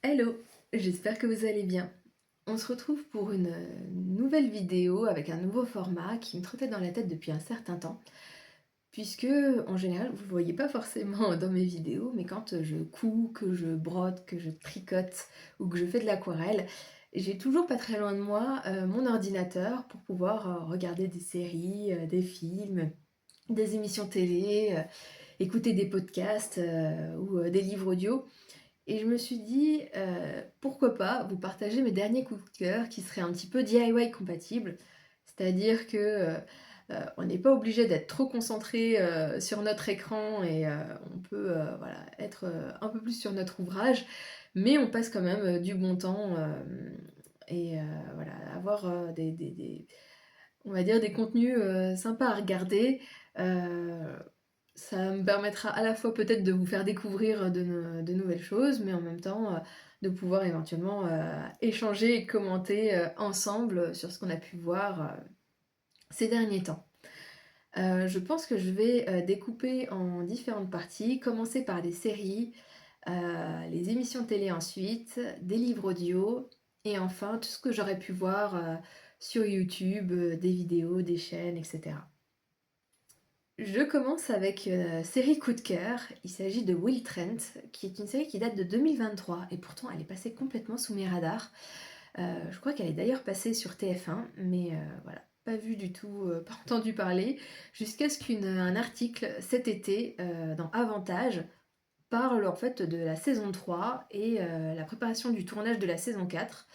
Hello, j'espère que vous allez bien. On se retrouve pour une nouvelle vidéo avec un nouveau format qui me trottait dans la tête depuis un certain temps, puisque en général vous ne le voyez pas forcément dans mes vidéos, mais quand je couds, que je brode, que je tricote ou que je fais de l'aquarelle, j'ai toujours pas très loin de moi mon ordinateur pour pouvoir regarder des séries, des films, des émissions télé, écouter des podcasts ou des livres audio. Et je me suis dit, pourquoi pas vous partager mes derniers coups de cœur qui seraient un petit peu DIY compatibles. C'est-à-dire que, on n'est pas obligé d'être trop concentré, sur notre écran et on peut, voilà, être, un peu plus sur notre ouvrage, mais on passe quand même, du bon temps, et voilà, avoir, des on va dire des contenus, sympas à regarder. Heu, Ça me permettra à la fois peut-être de vous faire découvrir de nouvelles choses, mais en même temps, de pouvoir éventuellement, échanger et commenter, ensemble sur ce qu'on a pu voir, ces derniers temps. Je pense que je vais, découper en différentes parties, commencer par les séries, les émissions télé ensuite, des livres audio et enfin tout ce que j'aurais pu voir, sur YouTube, des vidéos, des chaînes et cetera. Je commence avec une série coup de cœur. Il s'agit de Will Trent, qui est une série qui date de 2023 et pourtant elle est passée complètement sous mes radars. Je crois qu'elle est d'ailleurs passée sur TF1, mais voilà, pas vu du tout, pas entendu parler, jusqu'à ce qu'un article cet été dans Avantage parle en fait de la saison 3 et la préparation du tournage de la saison 4.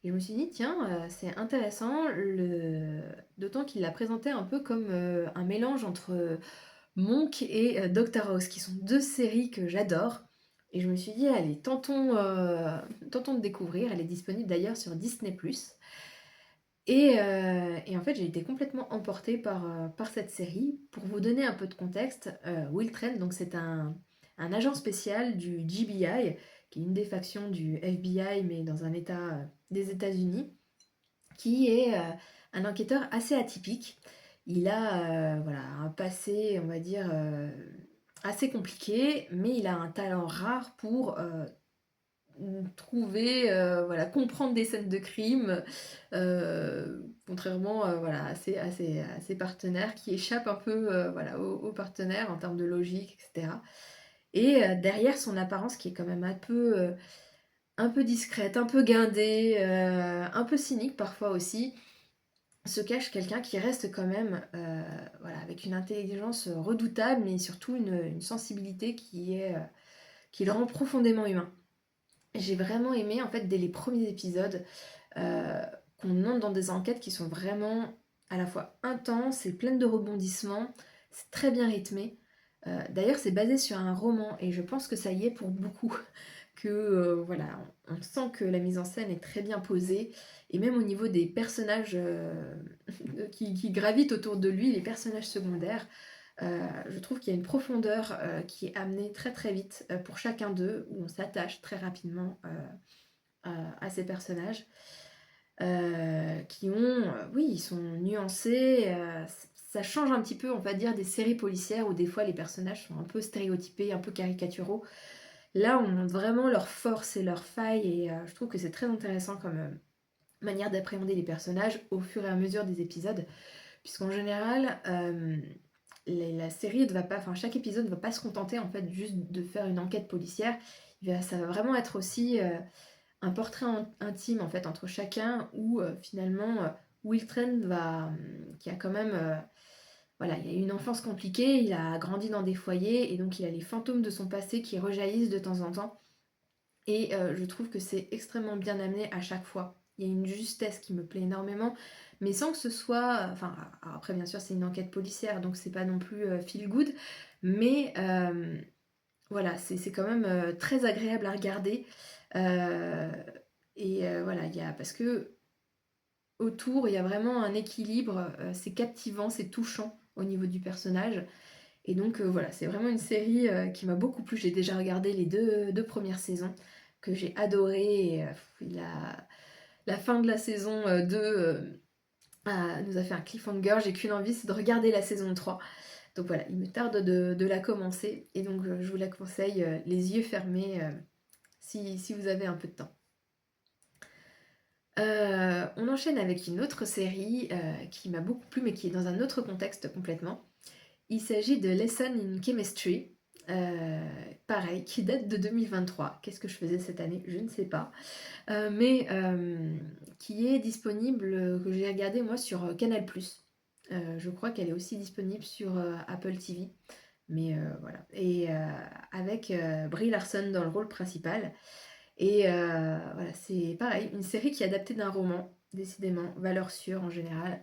Et je me suis dit, tiens, c'est intéressant, d'autant qu'il l'a présenté un peu comme un mélange entre Monk et Doctor House, qui sont deux séries que j'adore. Et je me suis dit, allez, tentons de découvrir. Elle est disponible d'ailleurs sur Disney+. Et en fait, j'ai été complètement emportée par cette série. Pour vous donner un peu de contexte, Will Trent, donc c'est un agent spécial du GBI, qui est une des factions du FBI, mais dans un état des États-Unis, qui est un enquêteur assez atypique. Il a voilà, un passé, on va dire, assez compliqué, mais il a un talent rare pour trouver, voilà, comprendre des scènes de crime, contrairement voilà, à ses partenaires qui échappent un peu voilà, aux partenaires en termes de logique, etc. Et derrière son apparence qui est quand même un peu discrète, un peu guindée, un peu cynique parfois aussi, se cache quelqu'un qui reste quand même voilà, avec une intelligence redoutable, mais surtout une sensibilité qui le rend profondément humain. J'ai vraiment aimé en fait dès les premiers épisodes euh, qu'on entre dans des enquêtes qui sont vraiment à la fois intenses et pleines de rebondissements. C'est très bien rythmé. D'ailleurs, c'est basé sur un roman et je pense que ça y est pour beaucoup. Que voilà, on sent que la mise en scène est très bien posée et même au niveau des personnages qui gravitent autour de lui, les personnages secondaires, je trouve qu'il y a une profondeur qui est amenée très très vite pour chacun d'eux, où on s'attache très rapidement à ces personnages qui ont, oui, ils sont nuancés, ça change un petit peu, on va dire, des séries policières où des fois les personnages sont un peu stéréotypés, un peu caricaturaux. Là, on montre vraiment leurs forces et leurs failles et je trouve que c'est très intéressant comme manière d'appréhender les personnages au fur et à mesure des épisodes, puisqu'en général, la série ne va pas, enfin chaque épisode ne va pas se contenter en fait juste de faire une enquête policière. Ça va vraiment être aussi un portrait intime en fait entre chacun où finalement Will Trent qui a quand même voilà, il a eu une enfance compliquée, il a grandi dans des foyers et donc il a les fantômes de son passé qui rejaillissent de temps en temps. Et je trouve que c'est extrêmement bien amené à chaque fois. Il y a une justesse qui me plaît énormément, mais sans que ce soit. Enfin, après, bien sûr, c'est une enquête policière, donc c'est pas non plus feel good, mais voilà, c'est quand même très agréable à regarder. Euh, voilà, parce que autour, il y a vraiment un équilibre, c'est captivant, c'est touchant au niveau du personnage. Et donc voilà, c'est vraiment une série qui m'a beaucoup plu. J'ai déjà regardé les deux premières saisons que j'ai adorées. Et, la fin de la saison 2 nous a fait un cliffhanger. J'ai qu'une envie, c'est de regarder la saison 3. Donc voilà, il me tarde de la commencer. Et donc je vous la conseille les yeux fermés. si vous avez un peu de temps. On enchaîne avec une autre série qui m'a beaucoup plu, mais qui est dans un autre contexte complètement. Il s'agit de Lesson in Chemistry, pareil, qui date de 2023. Qu'est-ce que je faisais cette année? Je ne sais pas. Mais qui est disponible, que j'ai regardé moi sur Canal+. Je crois qu'elle est aussi disponible sur Apple TV. Mais voilà. Et avec Brie Larson dans le rôle principal. Et voilà, c'est pareil, une série qui est adaptée d'un roman, décidément, valeur sûre en général,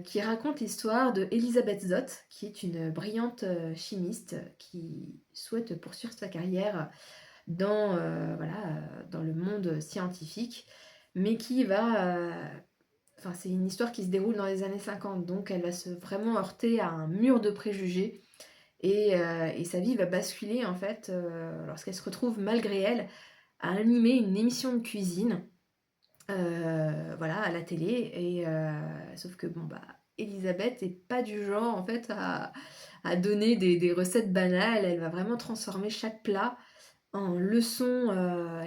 qui raconte l'histoire de Elisabeth Zott, qui est une brillante chimiste qui souhaite poursuivre sa carrière dans, voilà, dans le monde scientifique, mais qui va... Enfin, c'est une histoire qui se déroule dans les années 50, donc elle va se vraiment heurter à un mur de préjugés et sa vie va basculer en fait lorsqu'elle se retrouve malgré elle à animer une émission de cuisine voilà, à la télé. Et sauf que bon bah Elisabeth est pas du genre en fait à donner des recettes banales. Elle va vraiment transformer chaque plat en leçon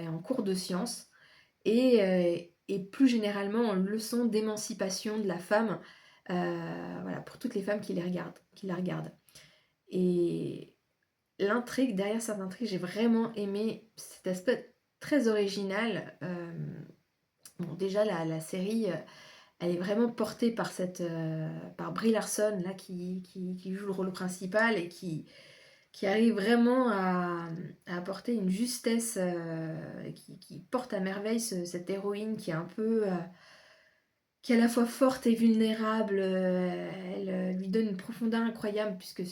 et en cours de science et plus généralement en leçon d'émancipation de la femme voilà, pour toutes les femmes qui la regardent. Et l'intrigue, derrière cette intrigue, j'ai vraiment aimé cet aspect très original. Bon, déjà, la série, elle est vraiment portée par par Brie Larson, là, qui joue le rôle principal et qui arrive vraiment à apporter une justesse, qui porte à merveille cette héroïne qui est un peu... qui est à la fois forte et vulnérable, elle lui donne une profondeur incroyable puisque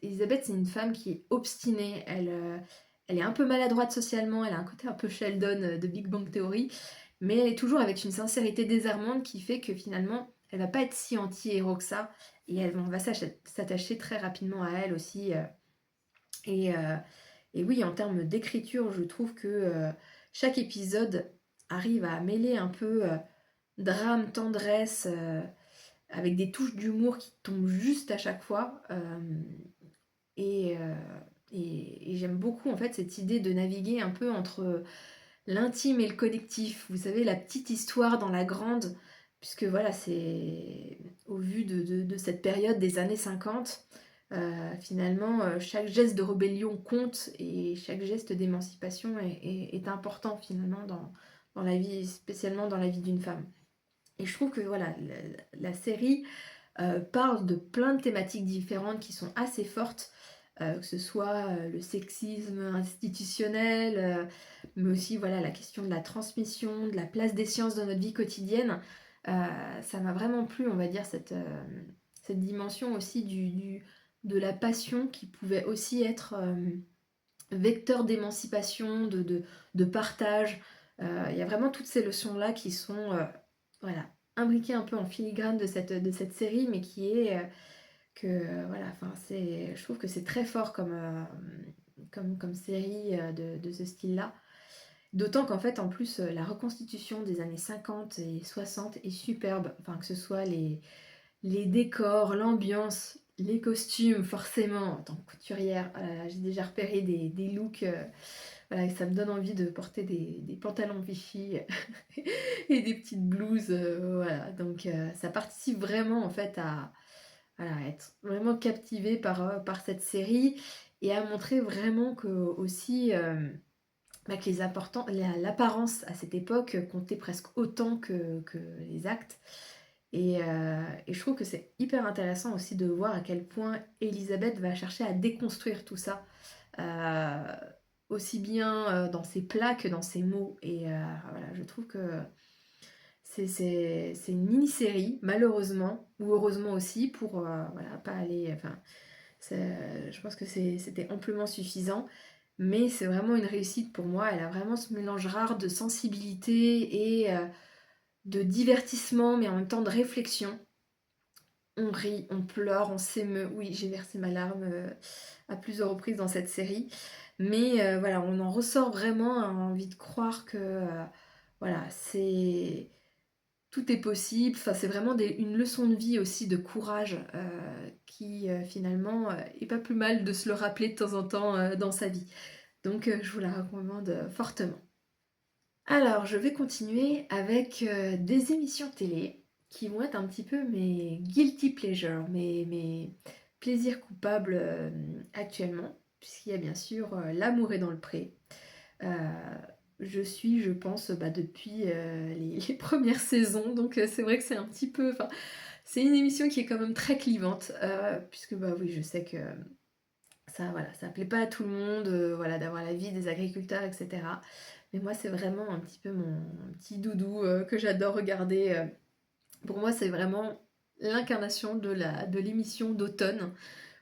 Elisabeth, c'est une femme qui est obstinée, elle est un peu maladroite socialement, elle a un côté un peu Sheldon de Big Bang Theory, mais elle est toujours avec une sincérité désarmante qui fait que finalement, elle va pas être si anti-héros que ça, et on va s'attacher très rapidement à elle aussi. Et, euh, et oui, en termes d'écriture, je trouve que chaque épisode arrive à mêler un peu drame, tendresse, avec des touches d'humour qui tombent juste à chaque fois. Et, euh, et j'aime beaucoup en fait cette idée de naviguer un peu entre l'intime et le collectif. Vous savez, la petite histoire dans la grande, puisque voilà, c'est au vu de cette période des années 50, finalement, chaque geste de rébellion compte et chaque geste d'émancipation est important finalement dans la vie, spécialement dans la vie d'une femme. Et je trouve que voilà, la série parle de plein de thématiques différentes qui sont assez fortes, que ce soit le sexisme institutionnel, mais aussi voilà, la question de la transmission, de la place des sciences dans notre vie quotidienne. Ça m'a vraiment plu, on va dire, cette dimension aussi de la passion qui pouvait aussi être vecteur d'émancipation, de partage. Il y a vraiment toutes ces leçons-là qui sont voilà, imbriquées un peu en filigrane de cette série, mais qui est voilà, enfin, je trouve que c'est très fort comme série de ce style-là. D'autant qu'en fait, en plus, la reconstitution des années 50 et 60 est superbe. Enfin, que ce soit les décors, l'ambiance, les costumes, forcément, en tant que couturière, j'ai déjà repéré des looks, voilà, et ça me donne envie de porter des pantalons Vichy et des petites blouses, voilà. Donc ça participe vraiment en fait à voilà, être vraiment captivée par cette série et à montrer vraiment que aussi bah, que l'apparence à cette époque comptait presque autant que les actes. Et je trouve que c'est hyper intéressant aussi de voir à quel point Elisabeth va chercher à déconstruire tout ça, euh, aussi bien dans ses plats que dans ses mots. Et voilà, je trouve que c'est une mini-série, malheureusement, ou heureusement aussi, pour voilà, pas aller... Enfin, je pense que c'était amplement suffisant, mais c'est vraiment une réussite pour moi. Elle a vraiment ce mélange rare de sensibilité et de divertissement, mais en même temps de réflexion. On rit, on pleure, on s'émeut. Oui, j'ai versé ma larme à plusieurs reprises dans cette série. Mais voilà, on en ressort vraiment à envie de croire que voilà, tout est possible. Enfin, c'est vraiment une leçon de vie aussi, de courage, qui finalement est pas plus mal de se le rappeler de temps en temps dans sa vie. Donc je vous la recommande fortement. Alors, je vais continuer avec des émissions télé qui vont être un petit peu mes guilty pleasures, mes plaisirs coupables actuellement, puisqu'il y a bien sûr L'amour est dans le pré. Euh, je suis, je pense, depuis les premières saisons, donc c'est vrai que c'est un petit peu... Enfin, c'est une émission qui est quand même très clivante, puisque bah oui, je sais que ça, voilà, ça plaît pas à tout le monde, voilà, d'avoir la vie des agriculteurs, etc. Mais moi, c'est vraiment un petit peu mon petit doudou que j'adore regarder. Pour moi, c'est vraiment l'incarnation de l'émission d'automne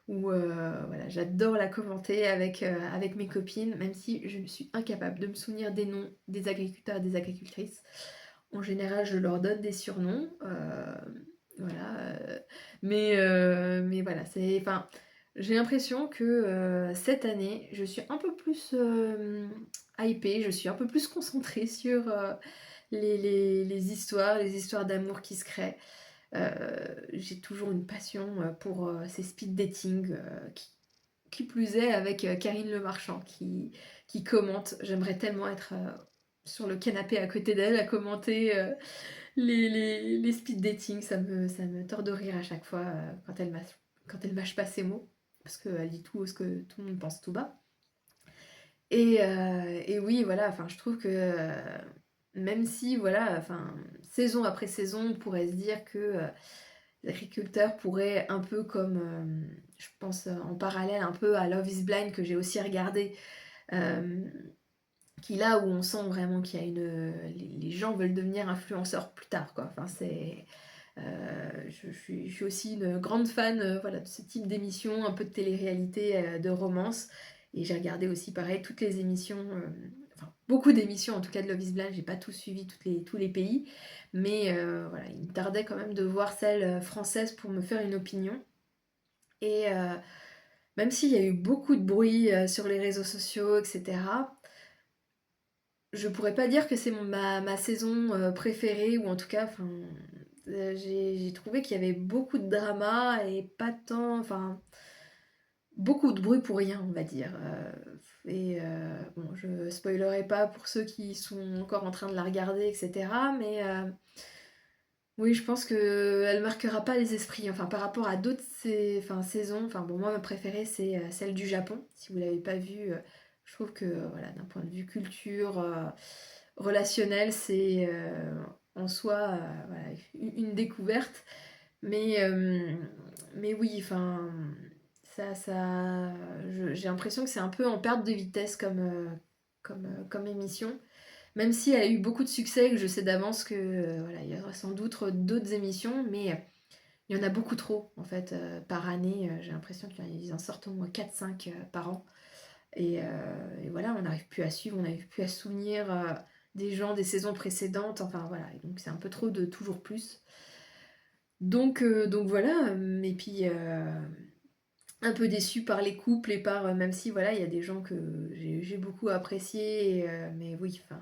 où voilà, j'adore la commenter avec mes copines, même si je suis incapable de me souvenir des noms des agriculteurs et des agricultrices. En général, je leur donne des surnoms, voilà, mais voilà, c'est, enfin, j'ai l'impression que cette année, je suis un peu plus hypée, je suis un peu plus concentrée sur les histoires d'amour qui se créent. J'ai toujours une passion pour ces speed dating, qui plus est avec Karine Le Marchand qui commente. J'aimerais tellement être sur le canapé à côté d'elle à commenter les speed dating. Ça me tord de rire à chaque fois quand elle mâche pas ses mots, parce qu'elle dit tout ce que tout le monde pense tout bas. Et oui, voilà, enfin, je trouve que même si, voilà, enfin, saison après saison, on pourrait se dire que les agriculteurs pourraient, un peu comme, je pense en parallèle un peu à Love is Blind, que j'ai aussi regardé, euh, qui là où on sent vraiment qu'il y a les gens veulent devenir influenceurs plus tard, quoi. Enfin, c'est... je suis aussi une grande fan voilà, de ce type d'émission, un peu de télé-réalité, de romance. Et j'ai regardé aussi pareil toutes les émissions, enfin beaucoup d'émissions en tout cas de Love is Blind, j'ai pas tout suivi tous les pays, mais voilà, il me tardait quand même de voir celle française pour me faire une opinion. Et même s'il y a eu beaucoup de bruit sur les réseaux sociaux, etc., je pourrais pas dire que c'est ma saison préférée, ou en tout cas, enfin, j'ai trouvé qu'il y avait beaucoup de drama et pas tant, enfin, beaucoup de bruit pour rien, on va dire. Et bon, je spoilerai pas pour ceux qui sont encore en train de la regarder, etc. Mais oui, je pense que elle marquera pas les esprits. Enfin, par rapport à d'autres enfin, saisons. Enfin, bon, moi, ma préférée, c'est celle du Japon. Si vous l'avez pas vue, je trouve que, voilà, d'un point de vue culture, relationnel, c'est en soi voilà, une découverte. Mais, euh, mais oui, enfin, j'ai l'impression que c'est un peu en perte de vitesse comme émission. Même si elle a eu beaucoup de succès, que je sais d'avance que voilà, il y aura sans doute d'autres émissions, mais il y en a beaucoup trop en fait par année. J'ai l'impression qu'ils en sortent au moins 4-5 par an. Et voilà, on n'arrive plus à suivre, on n'arrive plus à se souvenir des gens des saisons précédentes. Enfin voilà, et donc c'est un peu trop de toujours plus. Donc voilà, et puis un peu déçue par les couples et par, même si voilà, il y a des gens que j'ai beaucoup appréciés, mais oui, enfin,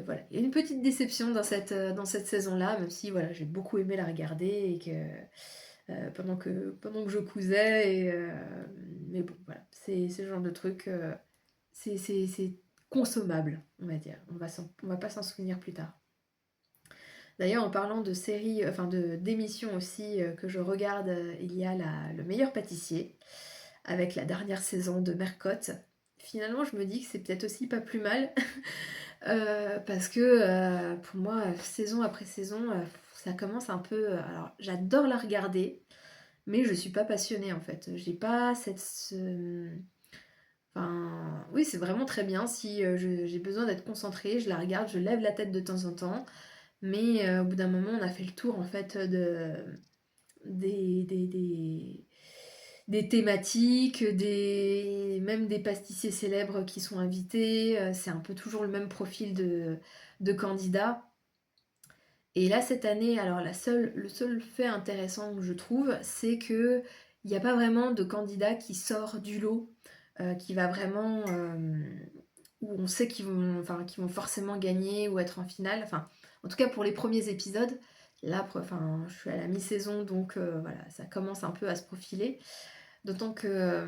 voilà, il y a une petite déception dans cette saison-là, même si voilà, j'ai beaucoup aimé la regarder et que pendant que je cousais, mais bon, voilà, c'est ce genre de truc, c'est consommable, on va dire. On va pas s'en souvenir plus tard. D'ailleurs, en parlant de séries, enfin d'émissions aussi que je regarde, il y a Le Meilleur Pâtissier, avec la dernière saison de Mercotte. Finalement, je me dis que c'est peut-être aussi pas plus mal, parce que pour moi, saison après saison, ça commence un peu... alors, j'adore la regarder, mais je suis pas passionnée en fait. J'ai pas Enfin, oui, c'est vraiment très bien. Si j'ai besoin d'être concentrée, je la regarde, je lève la tête de temps en temps. Mais au bout d'un moment, on a fait le tour en fait des, des, des, des thématiques, même des pâtissiers célèbres qui sont invités. C'est un peu toujours le même profil de candidats. Et là, cette année, alors le seul fait intéressant que je trouve, c'est que il n'y a pas vraiment de candidat qui sort du lot, qui va vraiment, où on sait qu'ils vont forcément gagner ou être en finale. Enfin, en tout cas pour les premiers épisodes. Là, enfin, je suis à la mi-saison, donc voilà, ça commence un peu à se profiler. D'autant que,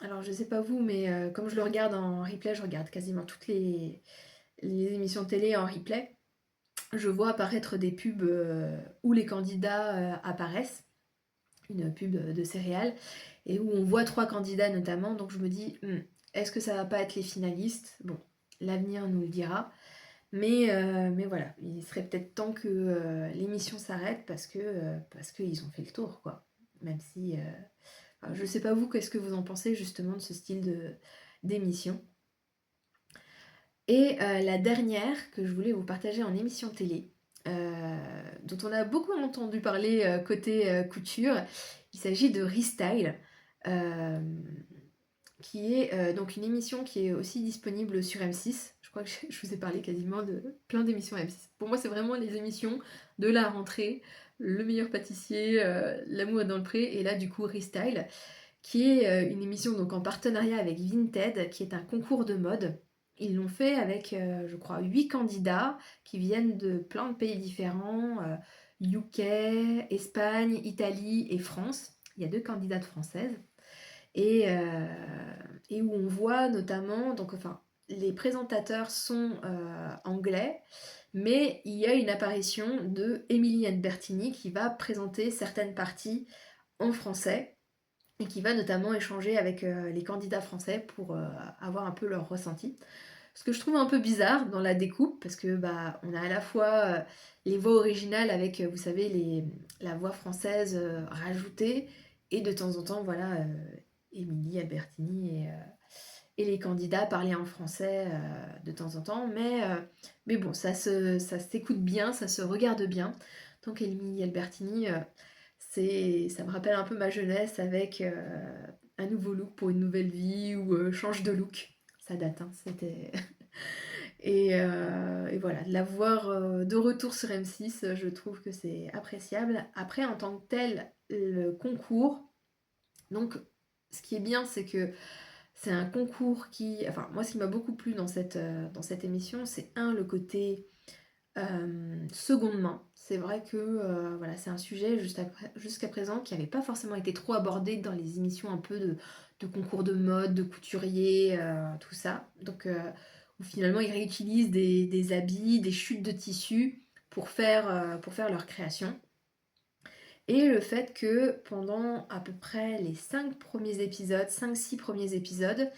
alors je sais pas vous, mais comme je le regarde en replay, je regarde quasiment toutes les émissions de télé en replay, je vois apparaître des pubs où les candidats apparaissent, une pub de céréales, et où on voit 3 candidats notamment, donc je me dis: est-ce que ça va pas être les finalistes? Bon, l'avenir nous le dira, mais voilà, il serait peut-être temps que l'émission s'arrête parce qu'ils ont fait le tour, quoi. Même si, je sais pas vous, qu'est-ce que vous en pensez justement de ce style d'émission? Et la dernière que je voulais vous partager en émission télé, dont on a beaucoup entendu parler côté couture, il s'agit de Restyle, hem, qui est donc une émission qui est aussi disponible sur M6. Je crois que je vous ai parlé quasiment de plein d'émissions M6. Pour moi, c'est vraiment les émissions de la rentrée, Le meilleur pâtissier, L'amour est dans le pré, et là du coup Restyle, qui est une émission donc en partenariat avec Vinted, qui est un concours de mode. Ils l'ont fait avec, je crois, 8 candidats qui viennent de plein de pays différents, UK, Espagne, Italie et France. Il y a 2 candidates françaises. Et, euh, et où on voit notamment, donc enfin, les présentateurs sont anglais, mais il y a une apparition de Emily Bertini qui va présenter certaines parties en français et qui va notamment échanger avec les candidats français pour avoir un peu leur ressenti. Ce que je trouve un peu bizarre dans la découpe, parce que bah, on a à la fois les voix originales avec, vous savez, la voix française rajoutée, et de temps en temps, voilà, Émilie Albertini et les candidats parlaient en français de temps en temps, mais bon, ça s'écoute bien, ça se regarde bien. Donc Émilie Albertini, ça me rappelle un peu ma jeunesse avec un nouveau look pour une nouvelle vie, ou change de look. Ça date, hein, c'était... Et voilà, de la voir de retour sur M6, je trouve que c'est appréciable. Après, en tant que tel, le concours, donc ce qui est bien, c'est que c'est un concours qui... Enfin, moi, ce qui m'a beaucoup plu dans cette émission, c'est le côté seconde main. C'est vrai que voilà, c'est un sujet jusqu'à présent qui n'avait pas forcément été trop abordé dans les émissions un peu de concours de mode, de couturier, tout ça. Donc, où finalement, ils réutilisent des habits, des chutes de tissu pour faire leur création. Et le fait que pendant à peu près les 5 premiers épisodes, 5-6 premiers épisodes,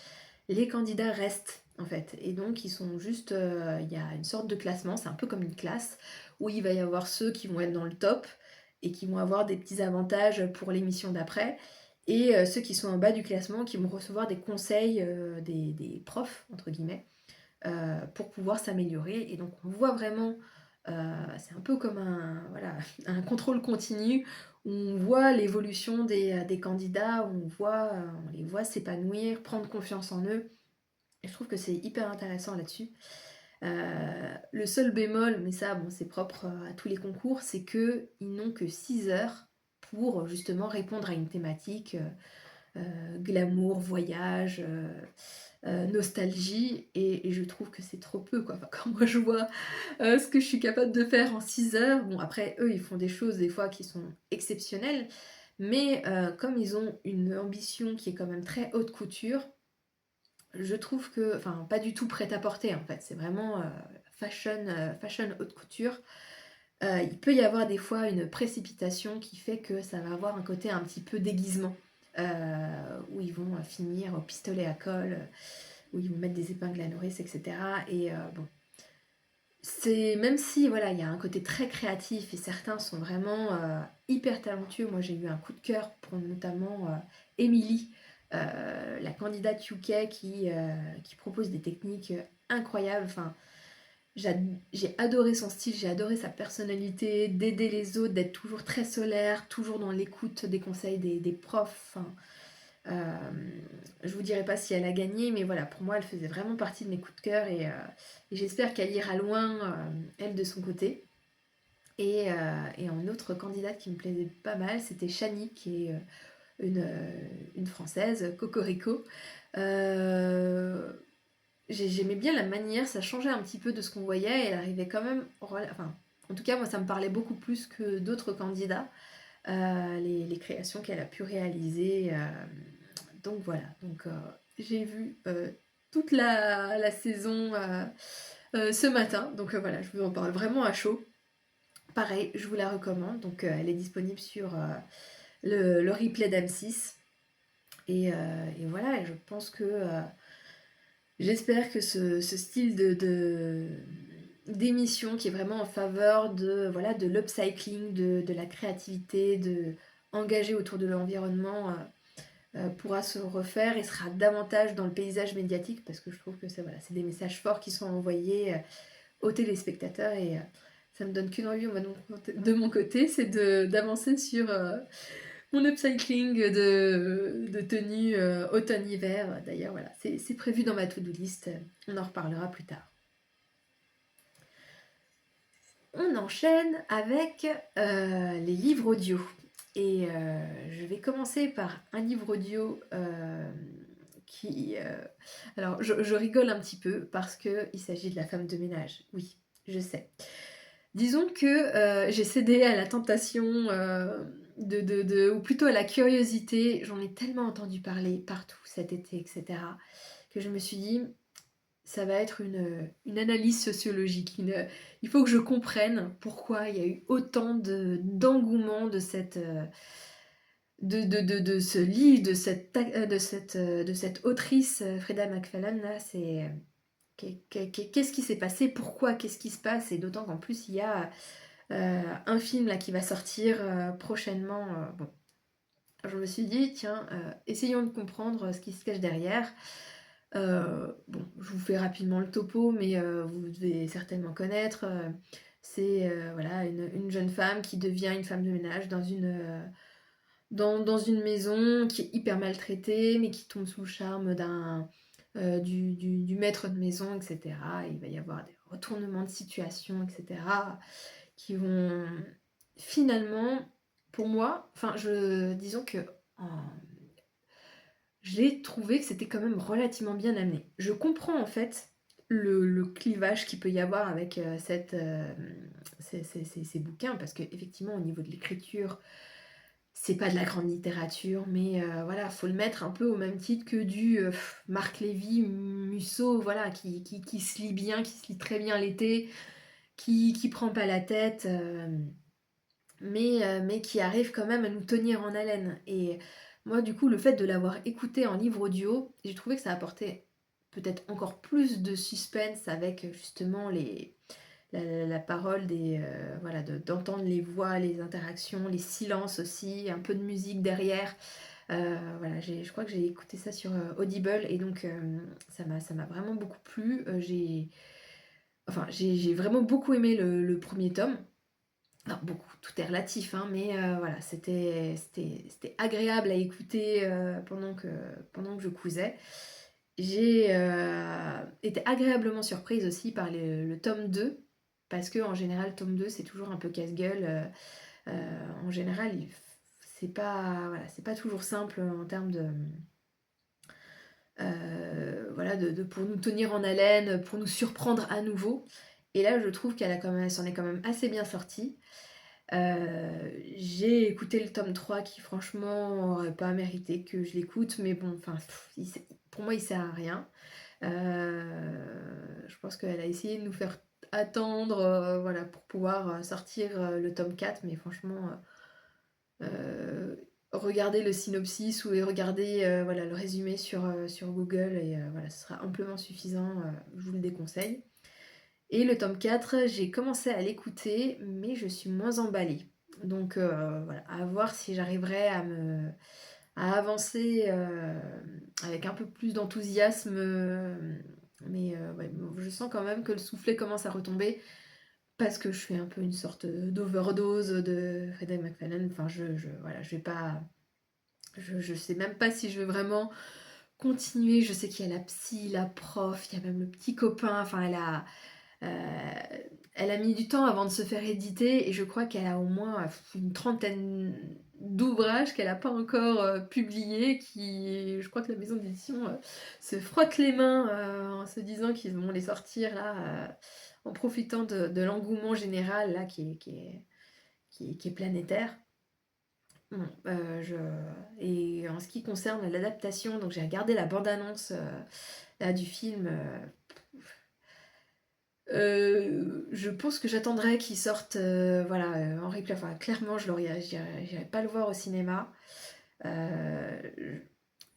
les candidats restent en fait. Et donc ils sont juste, il y a une sorte de classement, c'est un peu comme une classe, où il va y avoir ceux qui vont être dans le top et qui vont avoir des petits avantages pour l'émission d'après, et ceux qui sont en bas du classement qui vont recevoir des conseils des profs, entre guillemets, pour pouvoir s'améliorer. Et donc on voit vraiment, c'est un peu comme voilà, un contrôle continu, où on voit l'évolution des candidats, où on les voit s'épanouir, prendre confiance en eux. Et je trouve que c'est hyper intéressant là-dessus. Le seul bémol, mais ça bon, c'est propre à tous les concours, c'est qu'ils n'ont que 6 heures pour justement répondre à une thématique, glamour, voyage, nostalgie, et je trouve que c'est trop peu, quoi. Enfin, quand moi je vois ce que je suis capable de faire en 6 heures, bon après eux ils font des choses des fois qui sont exceptionnelles, mais comme ils ont une ambition qui est quand même très haute couture, je trouve que, enfin, pas du tout prêt-à-porter en fait, c'est vraiment fashion haute couture. Il peut y avoir des fois une précipitation qui fait que ça va avoir un côté un petit peu déguisement, où ils vont finir au pistolet à colle, où ils vont mettre des épingles à nourrice, etc. Et bon, c'est, même si voilà, il y a un côté très créatif et certains sont vraiment hyper talentueux. Moi, j'ai eu un coup de cœur pour notamment Emily, la candidate UK qui propose des techniques incroyables. Enfin, j'ai adoré son style, j'ai adoré sa personnalité, d'aider les autres, d'être toujours très solaire, toujours dans l'écoute des conseils des profs. Enfin, je vous dirai pas si elle a gagné, mais voilà, pour moi, elle faisait vraiment partie de mes coups de cœur, et j'espère qu'elle ira loin, elle, de son côté. Et en autre candidate qui me plaisait pas mal, c'était Shani, qui est une Française, Cocorico. Euh, J'aimais bien la manière, ça changeait un petit peu de ce qu'on voyait, elle arrivait quand même... Enfin, en tout cas, moi, ça me parlait beaucoup plus que d'autres candidats. les créations qu'elle a pu réaliser. Donc voilà, j'ai vu toute la saison ce matin, voilà, je vous en parle vraiment à chaud. Pareil, je vous la recommande, elle est disponible sur le replay d'M6. Et voilà, et je pense que j'espère que ce style d'émission qui est vraiment en faveur de l'upcycling, de la créativité, engagée autour de l'environnement, pourra se refaire et sera davantage dans le paysage médiatique, parce que je trouve que c'est des messages forts qui sont envoyés aux téléspectateurs, et ça me donne qu'une envie de mon côté, c'est d'avancer sur mon upcycling de tenues automne-hiver. D'ailleurs, voilà, c'est prévu dans ma to-do list. On en reparlera plus tard. On enchaîne avec les livres audio. Et je vais commencer par un livre audio qui... Alors, je rigole un petit peu parce qu'il s'agit de La femme de ménage. Oui, je sais. Disons que j'ai cédé à la tentation, ou plutôt à la curiosité. J'en ai tellement entendu parler partout cet été, etc., que je me suis dit, ça va être une analyse sociologique. Il faut que je comprenne pourquoi il y a eu autant d'engouement de ce livre, de cette autrice, Freda McFarlane. Là, qu'est-ce qui s'est passé, pourquoi, qu'est-ce qui se passe, et d'autant qu'en plus il y a un film là qui va sortir prochainement. Bon, je me suis dit, tiens, essayons de comprendre ce qui se cache derrière. Bon, je vous fais rapidement le topo, mais vous devez certainement connaître. C'est voilà, une jeune femme qui devient une femme de ménage dans une maison qui est hyper maltraitée, mais qui tombe sous le charme du maître de maison, etc. Il va y avoir des retournements de situation, etc., qui vont finalement, pour moi, disons que j'ai trouvé que c'était quand même relativement bien amené. Je comprends en fait le clivage qu'il peut y avoir avec ces bouquins, parce qu'effectivement, au niveau de l'écriture, c'est pas de la grande littérature, mais voilà, faut le mettre un peu au même titre que du Marc Lévy, Musso, voilà, qui se lit bien, qui se lit très bien l'été, qui prend pas la tête, mais qui arrive quand même à nous tenir en haleine. Et moi, du coup, le fait de l'avoir écouté en livre audio, j'ai trouvé que ça apportait peut-être encore plus de suspense avec justement la parole voilà, d'entendre les voix, les interactions, les silences aussi, un peu de musique derrière. Voilà, je crois que j'ai écouté ça sur Audible, et donc ça m'a vraiment beaucoup plu. J'ai vraiment beaucoup aimé le premier tome. Alors beaucoup, tout est relatif, hein, mais voilà, c'était agréable à écouter pendant que je cousais. J'ai été agréablement surprise aussi par le tome 2, parce que en général, tome 2, c'est toujours un peu casse-gueule. En général, c'est pas toujours simple en termes pour nous tenir en haleine, pour nous surprendre à nouveau. Et là, je trouve qu'elle s'en est quand même assez bien sortie. J'ai écouté le tome 3 qui franchement aurait pas mérité que je l'écoute, mais bon, pour moi il sert à rien. Je pense qu'elle a essayé de nous faire attendre voilà, pour pouvoir sortir le tome 4, mais franchement, regardez le synopsis ou regardez voilà, le résumé sur Google, et voilà, ce sera amplement suffisant, je vous le déconseille. Et le tome 4, j'ai commencé à l'écouter, mais je suis moins emballée. Donc voilà, à voir si j'arriverai à avancer avec un peu plus d'enthousiasme. Mais ouais, je sens quand même que le soufflet commence à retomber, parce que je fais un peu une sorte d'overdose de Freda McFarlane. Enfin, voilà, je vais pas... Je sais même pas si je vais vraiment continuer. Je sais qu'il y a la psy, la prof, il y a même le petit copain. Enfin, elle a mis du temps avant de se faire éditer, et je crois qu'elle a au moins une trentaine d'ouvrages qu'elle n'a pas encore publiés, je crois que la maison d'édition se frotte les mains en se disant qu'ils vont les sortir là, en profitant de l'engouement général là qui est planétaire. Bon, je et en ce qui concerne l'adaptation, donc j'ai regardé la bande annonce, là du film, je pense que j'attendrai qu'il sorte, voilà, en replay. Enfin, clairement, je le regarde j'irai pas le voir au cinéma. Heu,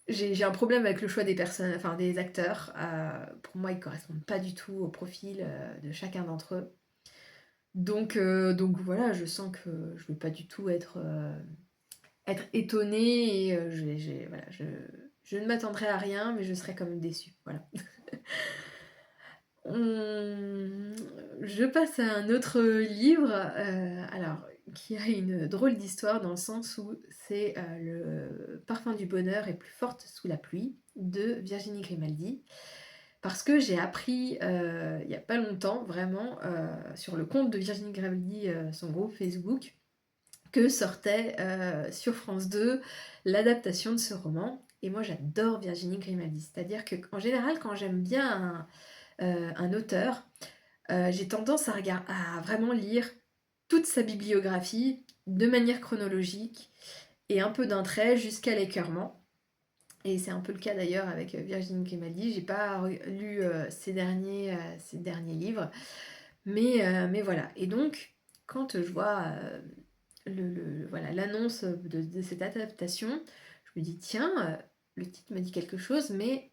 j'ai un problème avec le choix des personnes, enfin des acteurs. Pour moi, ils correspondent pas du tout au profil, de chacun d'entre eux. Donc voilà, je sens que je vais pas du tout être étonnée et voilà, je ne m'attendrai à rien, mais je serai quand même déçue, voilà. On Je passe à un autre livre, alors qui a une drôle d'histoire dans le sens où c'est, Le parfum du bonheur est plus forte sous la pluie de Virginie Grimaldi. Parce que j'ai appris, il y a pas longtemps vraiment, sur le compte de Virginie Grimaldi, son groupe Facebook, que sortait, sur France 2 l'adaptation de ce roman et moi j'adore Virginie Grimaldi. C'est-à-dire qu'en général quand j'aime bien un auteur, j'ai tendance à vraiment lire toute sa bibliographie de manière chronologique et un peu d'un trait jusqu'à l'écœurement. Et c'est un peu le cas d'ailleurs avec Virginie Grimaldi. J'ai pas lu ses derniers livres, mais voilà. Et donc, quand je vois voilà, l'annonce de cette adaptation, je me dis tiens, le titre me dit quelque chose, mais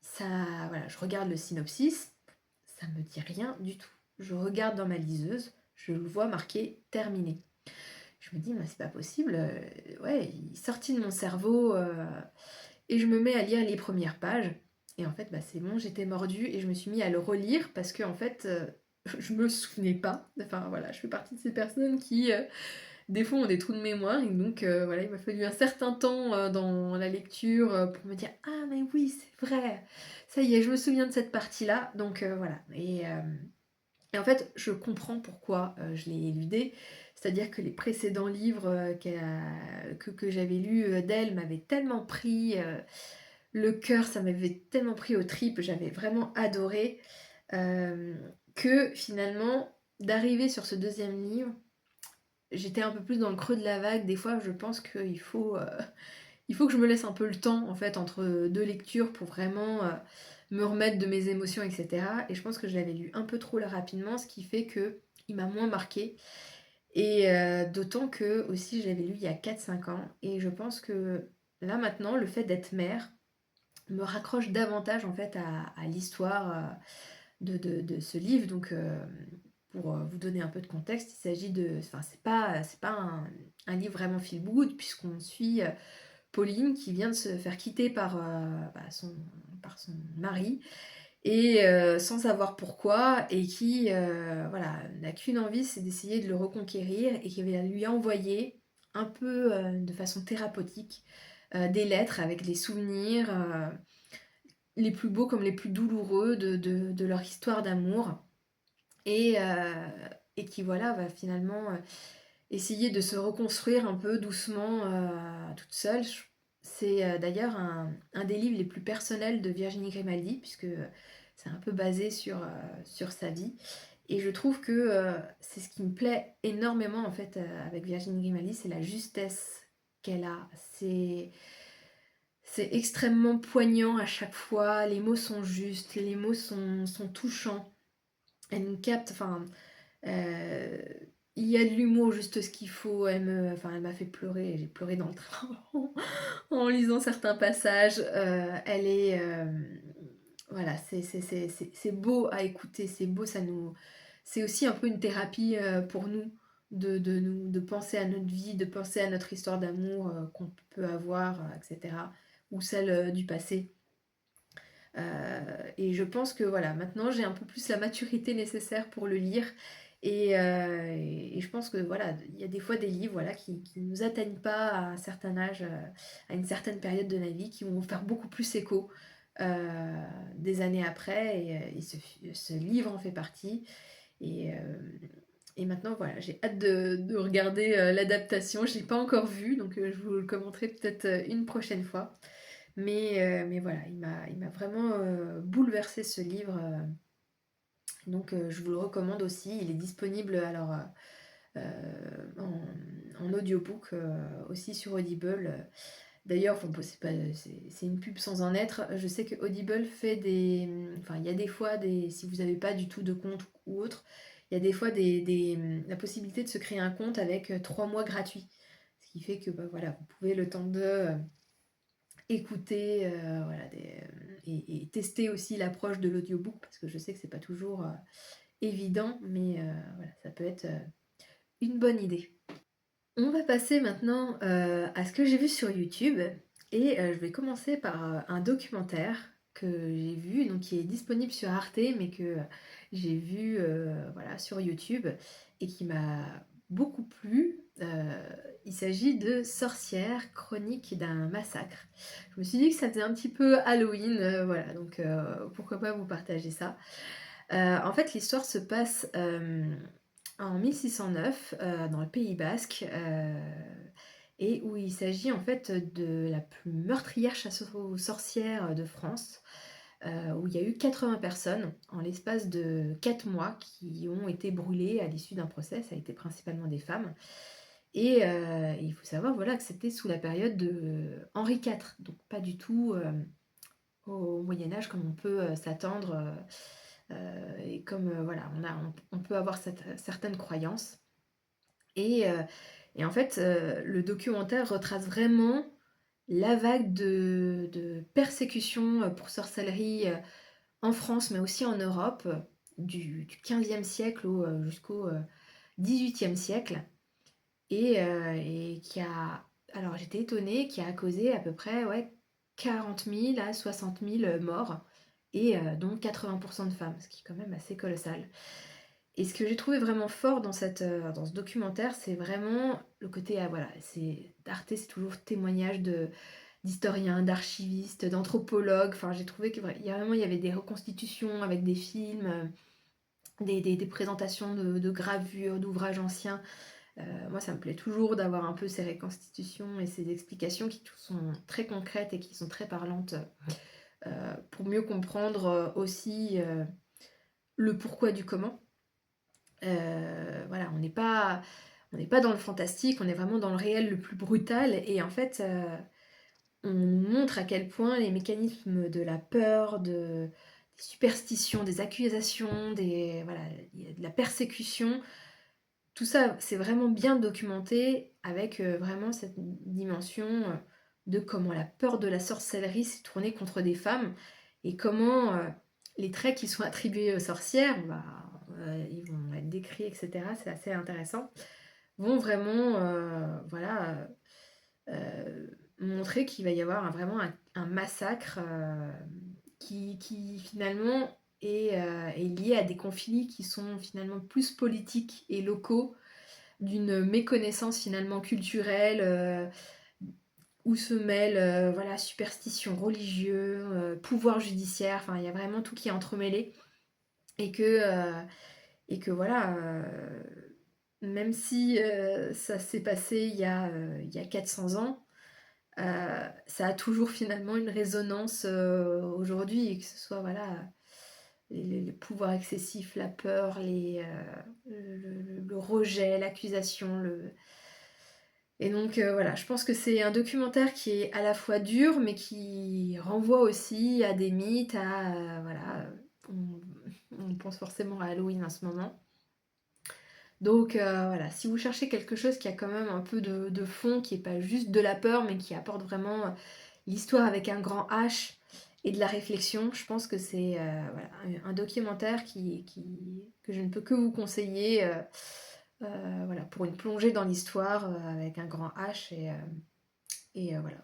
ça, voilà, je regarde le synopsis, ça me dit rien du tout. Je regarde dans ma liseuse, je le vois marqué terminé. Je me dis, mais c'est pas possible, ouais, il est sorti de mon cerveau, et je me mets à lire les premières pages. Et en fait, bah, c'est bon, j'étais mordue et je me suis mis à le relire parce que en fait, je me souvenais pas. Enfin voilà, je fais partie de ces personnes qui, des fois, ont des trous de mémoire. Et donc voilà, il m'a fallu un certain temps dans la lecture pour me dire ah mais oui, c'est vrai, ça y est, je me souviens de cette partie-là. Donc voilà. Et en fait, je comprends pourquoi je l'ai éludé. C'est-à-dire que les précédents livres que j'avais lus d'elle m'avaient tellement pris le cœur, ça m'avait tellement pris aux tripes, j'avais vraiment adoré, que finalement, d'arriver sur ce deuxième livre, j'étais un peu plus dans le creux de la vague. Des fois, je pense qu'il faut, il faut que je me laisse un peu le temps, en fait, entre deux lectures pour vraiment me remettre de mes émotions, etc. Et je pense que je l'avais lu un peu trop là rapidement, ce qui fait que il m'a moins marqué. Et d'autant que aussi je l'avais lu il y a 4 5 ans. Et je pense que là maintenant, le fait d'être mère me raccroche davantage en fait à l'histoire de ce livre. Donc pour vous donner un peu de contexte, il s'agit de. Enfin, c'est pas un livre vraiment feel good, puisqu'on suit Pauline qui vient de se faire quitter par son mari et sans savoir pourquoi et qui voilà, n'a qu'une envie, c'est d'essayer de le reconquérir et qui va lui envoyer un peu de façon thérapeutique des lettres avec des souvenirs les plus beaux comme les plus douloureux de leur histoire d'amour et, qui voilà va finalement essayer de se reconstruire un peu doucement toute seule. C'est d'ailleurs un des livres les plus personnels de Virginie Grimaldi, puisque c'est un peu basé sur sa vie. Et je trouve que c'est ce qui me plaît énormément en fait avec Virginie Grimaldi, c'est la justesse qu'elle a. C'est extrêmement poignant à chaque fois, les mots sont justes, les mots sont touchants. Elle nous capte, enfin, euh, il y a de l'humour, juste ce qu'il faut. Elle m'a fait pleurer, j'ai pleuré dans le train en lisant certains passages. Elle est, voilà, c'est beau à écouter, c'est beau, c'est aussi un peu une thérapie pour nous de penser à notre vie, de penser à notre histoire d'amour qu'on peut avoir, etc. Ou celle du passé. Et je pense que voilà, maintenant j'ai un peu plus la maturité nécessaire pour le lire. Et je pense que voilà, il y a des fois des livres voilà, qui ne nous atteignent pas à un certain âge, à une certaine période de la vie, qui vont faire beaucoup plus écho des années après. Et ce livre en fait partie. Et, euh, et maintenant, voilà, j'ai hâte de regarder l'adaptation. Je ne l'ai pas encore vue, donc je vous le commenterai peut-être une prochaine fois. Mais voilà, il m'a vraiment bouleversé ce livre. Donc je vous le recommande aussi. Il est disponible alors en audiobook aussi sur Audible. D'ailleurs, enfin, bon, c'est une pub sans en être. Je sais que Audible fait enfin, il y a des fois si vous n'avez pas du tout de compte ou autre, il y a des fois la possibilité de se créer un compte avec 3 mois gratuits. Ce qui fait que bah, voilà, vous pouvez le temps de écouter voilà, et tester aussi l'approche de l'audiobook, parce que je sais que c'est pas toujours évident, mais voilà, ça peut être une bonne idée. On va passer maintenant à ce que j'ai vu sur YouTube et je vais commencer par un documentaire que j'ai vu, donc qui est disponible sur Arte, mais que j'ai vu voilà, sur YouTube et qui m'a beaucoup plu. Il s'agit de Sorcières, chronique d'un massacre. Je me suis dit que ça faisait un petit peu Halloween, voilà, donc pourquoi pas vous partager ça. En fait, l'histoire se passe en 1609 dans le Pays Basque et où il s'agit en fait de la plus meurtrière chasse aux sorcières de France, où il y a eu 80 personnes en l'espace de 4 mois qui ont été brûlées à l'issue d'un procès. Ça a été principalement des femmes. Et il faut savoir voilà, que c'était sous la période de Henri IV, donc pas du tout au Moyen-Âge comme on peut s'attendre. Et comme voilà, on peut avoir certaines croyances. Et, euh, et en fait, le documentaire retrace vraiment la vague de persécution pour sorcellerie en France, mais aussi en Europe, du 15e siècle jusqu'au 18e siècle. Et qui a, alors j'étais étonnée, qui a causé à peu près ouais, 40 000 à 60 000 morts, et dont 80% de femmes, ce qui est quand même assez colossal. Et ce que j'ai trouvé vraiment fort dans ce documentaire, c'est vraiment le côté, voilà, Arte, c'est toujours témoignage d'historiens, d'archivistes, d'anthropologues. Enfin, j'ai trouvé il y avait des reconstitutions avec des films, des présentations de gravures, d'ouvrages anciens. Moi, ça me plaît toujours d'avoir un peu ces reconstitutions et ces explications qui sont très concrètes et qui sont très parlantes pour mieux comprendre aussi le pourquoi du comment. Voilà, on n'est pas dans le fantastique, on est vraiment dans le réel le plus brutal. Et en fait, on nous montre à quel point les mécanismes de la peur, des superstitions, des accusations, voilà, de la persécution, tout ça, c'est vraiment bien documenté avec vraiment cette dimension de comment la peur de la sorcellerie s'est tournée contre des femmes et comment les traits qui sont attribués aux sorcières, bah, ils vont être décrits, etc. C'est assez intéressant. Vont vraiment, voilà, montrer qu'il va y avoir vraiment un massacre qui finalement est lié à des conflits qui sont finalement plus politiques et locaux, d'une méconnaissance finalement culturelle, où se mêlent voilà, superstition religieuse, pouvoir judiciaire, enfin il y a vraiment tout qui est entremêlé. Et que voilà, même si ça s'est passé il y a 400 ans, ça a toujours finalement une résonance aujourd'hui, et que ce soit voilà, les pouvoirs excessifs, la peur, le rejet, l'accusation. Et donc voilà, je pense que c'est un documentaire qui est à la fois dur, mais qui renvoie aussi à des mythes, voilà, on pense forcément à Halloween en ce moment. Donc voilà, si vous cherchez quelque chose qui a quand même un peu de fond, qui n'est pas juste de la peur, mais qui apporte vraiment l'histoire avec un grand H et de la réflexion, je pense que c'est voilà, un documentaire que je ne peux que vous conseiller voilà, pour une plongée dans l'histoire avec un grand H et voilà,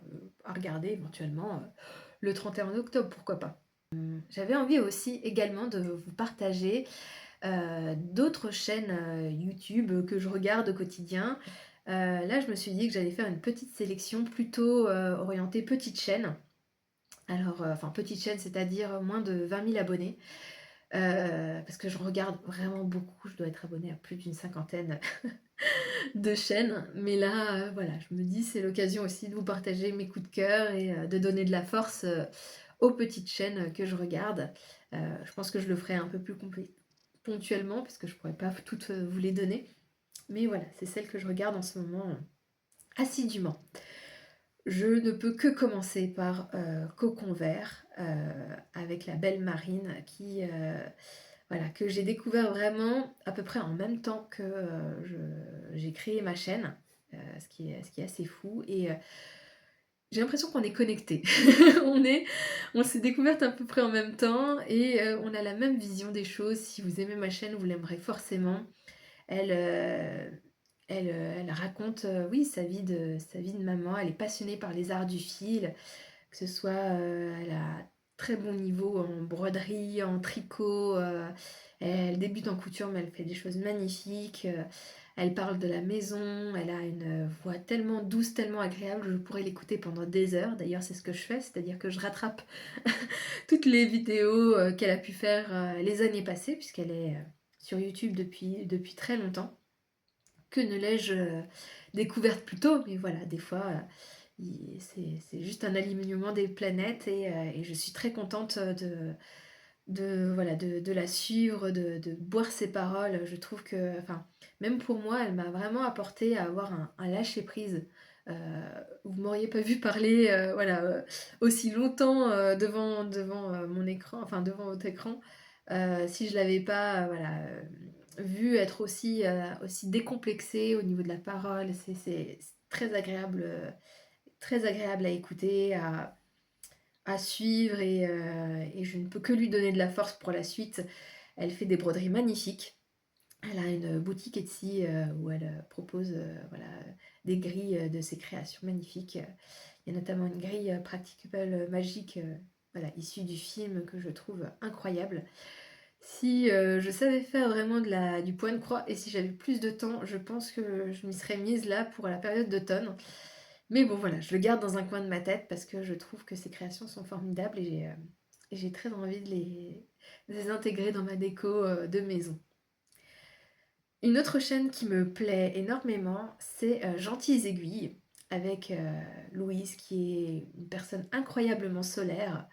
à regarder éventuellement le 31 octobre, pourquoi pas. J'avais envie aussi également de vous partager d'autres chaînes YouTube que je regarde au quotidien. Là, je me suis dit que j'allais faire une petite sélection plutôt orientée petite chaîne. Alors, enfin, petite chaîne, c'est-à-dire moins de 20 000 abonnés. Parce que je regarde vraiment beaucoup, je dois être abonnée à plus d'une cinquantaine de chaînes. Mais là, voilà, je me dis c'est l'occasion aussi de vous partager mes coups de cœur et de donner de la force aux petites chaînes que je regarde. Je pense que je le ferai un peu plus ponctuellement parce que je pourrais pas toutes vous les donner. Mais voilà, c'est celle que je regarde en ce moment assidûment. Je ne peux que commencer par Cocon vert avec la belle Marine qui, voilà, que j'ai découvert vraiment à peu près en même temps que j'ai créé ma chaîne, ce qui est assez fou. Et j'ai l'impression qu'on est connectés. on est, on s'est découvertes à peu près en même temps et on a la même vision des choses. Si vous aimez ma chaîne, vous l'aimerez forcément. Elle, elle raconte, oui, sa vie de maman. Elle est passionnée par les arts du fil, que ce soit, elle a très bon niveau en broderie, en tricot, elle débute en couture, mais elle fait des choses magnifiques. Elle parle de la maison, elle a une voix tellement douce, tellement agréable, je pourrais l'écouter pendant des heures. D'ailleurs, c'est ce que je fais, c'est-à-dire que je rattrape toutes les vidéos qu'elle a pu faire les années passées, puisqu'elle est sur YouTube depuis très longtemps. Que ne l'ai-je découverte plus tôt, mais voilà, des fois, c'est juste un alignement des planètes et je suis très contente voilà, de la suivre, de boire ses paroles. Je trouve que, enfin, même pour moi, elle m'a vraiment apporté à avoir un lâcher-prise. Vous m'auriez pas vu parler voilà, aussi longtemps devant mon écran, enfin devant votre écran, si je l'avais pas voilà, vu être aussi décomplexée au niveau de la parole. C'est très agréable à écouter, à suivre et je ne peux que lui donner de la force pour la suite. Elle fait des broderies magnifiques. Elle a une boutique Etsy où elle propose voilà, des grilles de ses créations magnifiques. Il y a notamment une grille Practicable Magique voilà, issue du film que je trouve incroyable. Si je savais faire vraiment du point de croix et si j'avais plus de temps, je pense que je m'y serais mise là pour la période d'automne. Mais bon voilà, je le garde dans un coin de ma tête parce que je trouve que ces créations sont formidables et j'ai très envie de les intégrer dans ma déco de maison. Une autre chaîne qui me plaît énormément, c'est Gentilles Aiguilles, avec Louise, qui est une personne incroyablement solaire.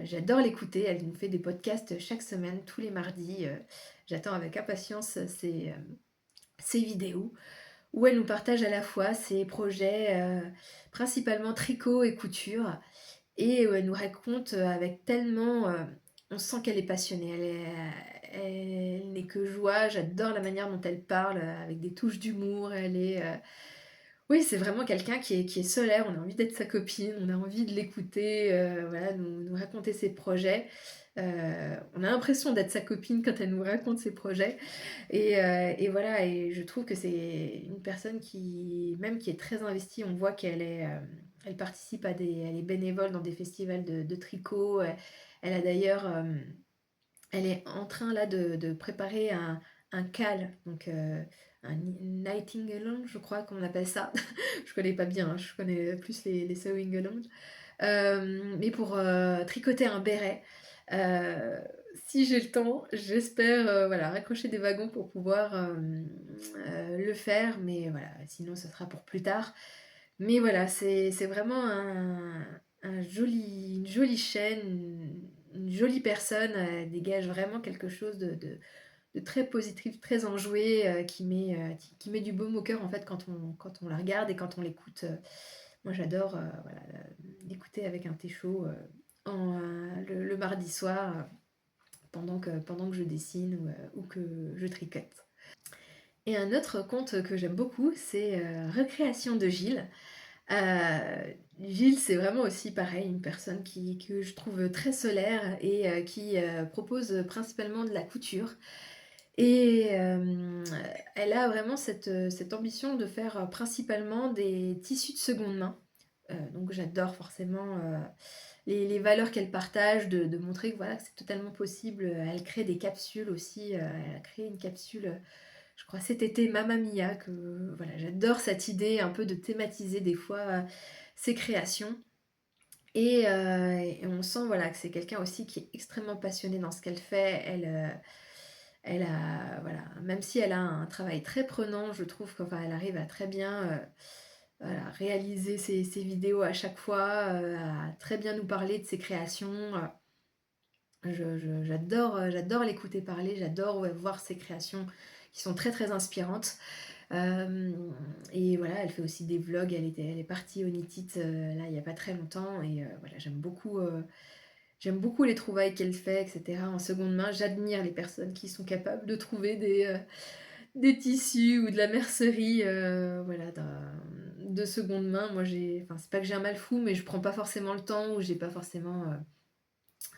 J'adore l'écouter, elle nous fait des podcasts chaque semaine, tous les mardis. J'attends avec impatience ses vidéos, où elle nous partage à la fois ses projets, principalement tricot et couture, et elle nous raconte avec tellement... on sent qu'elle est passionnée, elle n'est que joie, j'adore la manière dont elle parle, avec des touches d'humour, oui, c'est vraiment quelqu'un qui est solaire, on a envie d'être sa copine, on a envie de l'écouter, voilà, nous raconter ses projets. On a l'impression d'être sa copine quand elle nous raconte ses projets. Et voilà, et je trouve que c'est une personne même qui est très investie. On voit elle participe elle est bénévole dans des festivals de tricot. Elle a d'ailleurs, elle est en train là de préparer un CAL, donc un knitting along, je crois qu'on appelle ça. Je connais pas bien, hein, je connais plus les sewing along. Mais pour tricoter un béret. Euh, Si j'ai le temps, j'espère voilà, raccrocher des wagons pour pouvoir le faire, mais voilà, sinon ce sera pour plus tard. Mais voilà, c'est vraiment une jolie chaîne, une jolie personne, elle dégage vraiment quelque chose de très positif, très enjoué, qui met du baume au cœur en fait quand on la regarde et quand on l'écoute. Moi j'adore voilà, l'écouter avec un thé chaud le mardi soir pendant que je dessine ou que je tricote. Et un autre conte que j'aime beaucoup, c'est Recréation de Gilles. Gilles, c'est vraiment aussi pareil, une personne que je trouve très solaire et qui propose principalement de la couture. Et elle a vraiment cette ambition de faire principalement des tissus de seconde main. Donc j'adore forcément les valeurs qu'elle partage, de montrer que, voilà, que c'est totalement possible. Elle crée des capsules aussi. Elle a créé une capsule, je crois, cet été, Mamma Mia, que voilà, j'adore cette idée un peu de thématiser des fois ses créations. Et on sent voilà, que c'est quelqu'un aussi qui est extrêmement passionné dans ce qu'elle fait. Elle a, voilà, même si elle a un travail très prenant, je trouve qu'enfin, elle arrive à très bien voilà, réaliser ses vidéos à chaque fois, à très bien nous parler de ses créations. j'adore l'écouter parler, j'adore, ouais, voir ses créations qui sont très, très inspirantes. Et voilà, elle fait aussi des vlogs, elle est partie au Nitit, là, il y a pas très longtemps et voilà, j'aime beaucoup les trouvailles qu'elle fait et cetera en seconde main. J'admire les personnes qui sont capables de trouver des tissus ou de la mercerie, voilà, de seconde main. Moi, enfin, c'est pas que j'ai un mal fou, mais je prends pas forcément le temps ou j'ai pas forcément,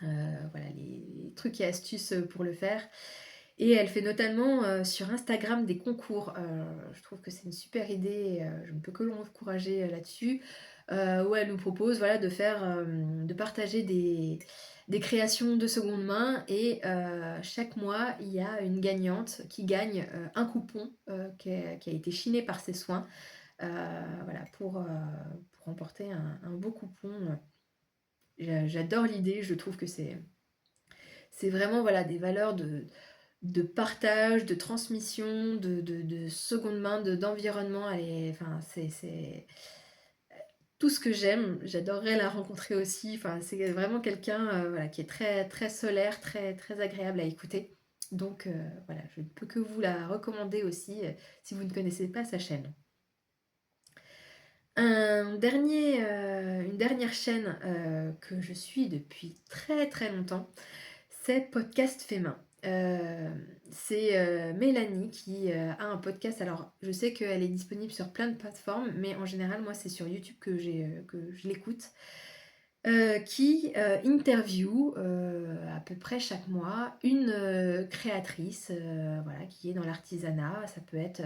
voilà, les trucs et astuces, pour le faire. Et elle fait notamment, sur Instagram des concours. Je trouve que c'est une super idée et je ne peux que l'encourager, là-dessus. Où elle nous propose, voilà, de partager des créations de seconde main et chaque mois, il y a une gagnante qui gagne, un coupon, qui a été chiné par ses soins, voilà, pour remporter un beau coupon. J'adore l'idée, je trouve que c'est vraiment, voilà, des valeurs de partage, de transmission, de seconde main, d'environnement. Enfin, c'est tout ce que j'aime. J'adorerais la rencontrer aussi. Enfin, c'est vraiment quelqu'un, voilà, qui est très, très solaire, très, très agréable à écouter. Donc voilà, je ne peux que vous la recommander aussi, si vous ne connaissez pas sa chaîne. Une dernière chaîne, que je suis depuis très, très longtemps, c'est Podcast fait main. C'est, Mélanie qui, a un podcast. Alors je sais qu'elle est disponible sur plein de plateformes, mais en général, moi, c'est sur YouTube que je l'écoute. Qui, interviewe, à peu près chaque mois une, créatrice, voilà, qui est dans l'artisanat. Ça peut être,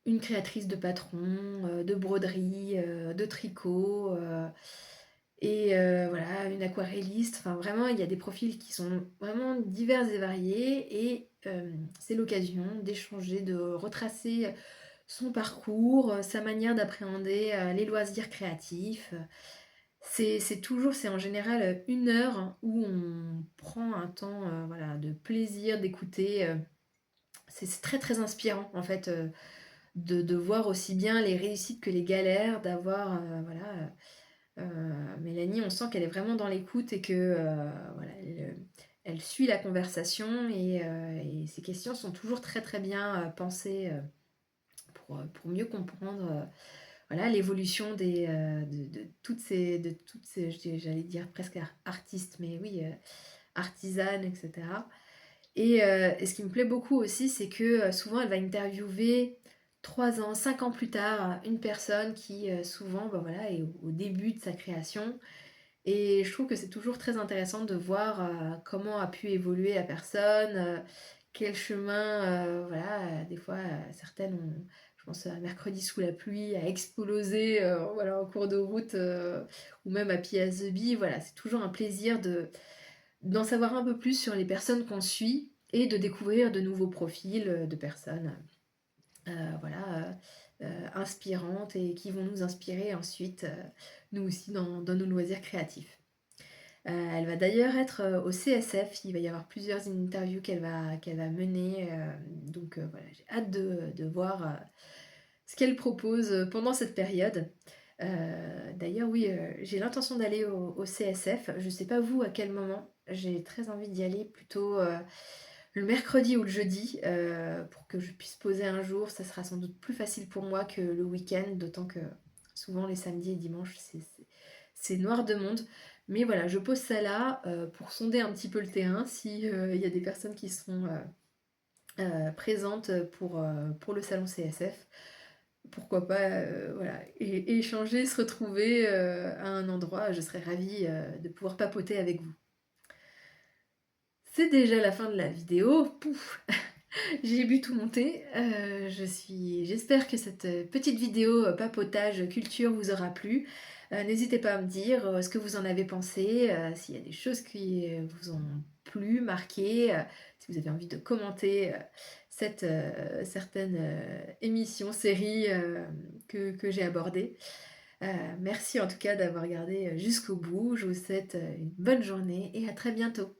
une créatrice de patron, de broderie, de tricot, et voilà, une aquarelliste. Enfin vraiment, il y a des profils qui sont vraiment divers et variés et c'est l'occasion d'échanger, de retracer son parcours, sa manière d'appréhender, les loisirs créatifs. C'est en général, 1 heure où on prend un temps, voilà, de plaisir, d'écouter, c'est très, très inspirant en fait, de voir aussi bien les réussites que les galères, d'avoir, voilà, Mélanie, on sent qu'elle est vraiment dans l'écoute et que, voilà, elle suit la conversation et ses questions sont toujours très, très bien, pensées, pour mieux comprendre, voilà, l'évolution de toutes ces j'allais dire presque artistes, mais oui, artisanes et cetera. Et ce qui me plaît beaucoup aussi, c'est que, souvent elle va interviewer 3 ans, 5 ans plus tard, une personne qui, souvent, bah, voilà, est au début de sa création et je trouve que c'est toujours très intéressant de voir, comment a pu évoluer la personne, quel chemin, voilà, des fois, certaines ont je pense à Mercredi sous la pluie, a explosé, voilà, en cours de route, ou même à Happy as the Bee. Voilà, c'est toujours un plaisir d'en savoir un peu plus sur les personnes qu'on suit et de découvrir de nouveaux profils, de personnes, voilà, inspirantes et qui vont nous inspirer ensuite, nous aussi dans nos loisirs créatifs. Elle va d'ailleurs être, au CSF, il va y avoir plusieurs interviews qu'elle va mener, donc voilà, j'ai hâte de voir, ce qu'elle propose, pendant cette période. D'ailleurs oui, j'ai l'intention d'aller au CSF. Je sais pas vous à quel moment, j'ai très envie d'y aller plutôt, le mercredi ou le jeudi, pour que je puisse poser un jour. Ça sera sans doute plus facile pour moi que le week-end, d'autant que souvent les samedis et dimanches c'est noir de monde. Mais voilà, je pose ça là, pour sonder un petit peu le terrain si, il y a des personnes qui seront, présentes, pour le salon CSF. Pourquoi pas, voilà, échanger, se retrouver, à un endroit. Je serais ravie, de pouvoir papoter avec vous. C'est déjà la fin de la vidéo. Pouf! J'ai bu tout mon thé. J'espère que cette, petite vidéo, papotage culture vous aura plu. N'hésitez pas à me dire, ce que vous en avez pensé, s'il y a des choses qui, vous ont plu, marqué, si vous avez envie de commenter, cette, certaine, émission, série, que j'ai abordée. Merci en tout cas d'avoir regardé, jusqu'au bout. Je vous souhaite, une bonne journée et à très bientôt.